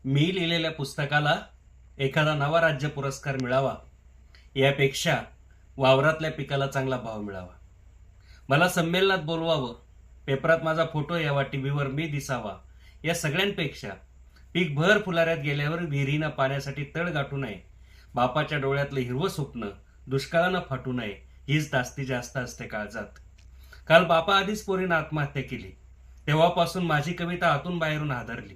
मी लिहिलेल्या पुस्तकाला एखादा नवा राज्य पुरस्कार मिळावा यापेक्षा वावरातल्या पिकाला चांगला भाव मिळावा. मला संमेलनात बोलवावं, पेपरात माझा फोटो यावा, टीव्हीवर मी दिसावा, या सगळ्यांपेक्षा पीक भर फुलाऱ्यात गेल्यावर विहिरीनं पाण्यासाठी तळ गाठू नये, बापाच्या डोळ्यातलं हिरवं स्वप्न दुष्काळानं फाटू नये, हीच जास्तीत जास्त असते काळजात. काल बापा आधीच पोरीनं आत्महत्या केली. तेव्हापासून माझी कविता आतून बाहेरून हादरली.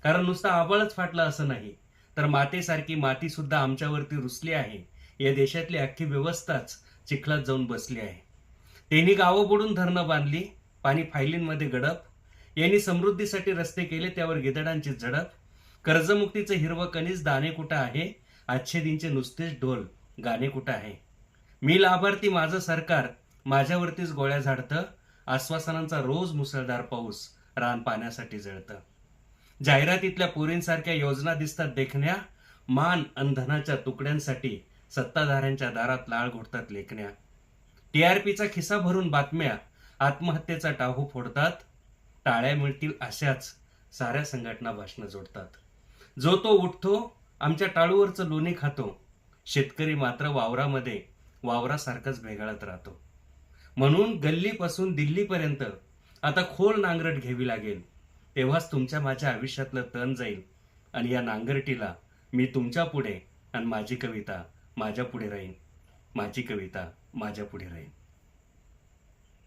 कारण नुसतं आबळच फाटलं असं नाही, तर मातेसारखी माती सुद्धा आमच्यावरती रुसली आहे. या देशातली अख्खी व्यवस्थाच चिखलात जाऊन बसली आहे. त्यांनी गावं बुडून धरणं बांधली, पाणी फायलींमध्ये गडप. यांनी समृद्धीसाठी रस्ते केले, त्यावर गिधडांची झडप. कर्जमुक्तीचं हिरवं कणीस दाणे कुठं आहे, आजचे दिनचे नुसतेच ढोल गाणे कुठं आहे. मी लाभार्थी, माझं सरकार माझ्यावरतीच गोळ्या झाडतं. आश्वासनांचा रोज मुसळधार पाऊस रान पाण्यासाठी जळतं. जाहिरातीतल्या पोरींसारख्या योजना दिसतात देखण्या, मान अन धनाच्या तुकड्यांसाठी सत्ताधाऱ्यांच्या दारात लाळ घोटतात लेखण्या. टीआरपीचा खिसा भरून बातम्या आत्महत्येचा टाहू फोडतात. टाळ्या मिळतील अशाच साऱ्या संघटना भाषणं जोडतात. जो तो उठतो, आमच्या टाळूवरचं लोणी खातो. शेतकरी मात्र वावरामध्ये वावरासारखंच भेगाळत राहतो. म्हणून गल्लीपासून दिल्लीपर्यंत आता खोल नांगरट घ्यावी लागेल. तेव्हाच तुमच्या माझ्या आयुष्यातलं तण जाईल आणि या नांगरटीला मी तुमच्या पुढे आणि माझी कविता माझ्या पुढे राहीन. माझी कविता माझ्या पुढे राहीन.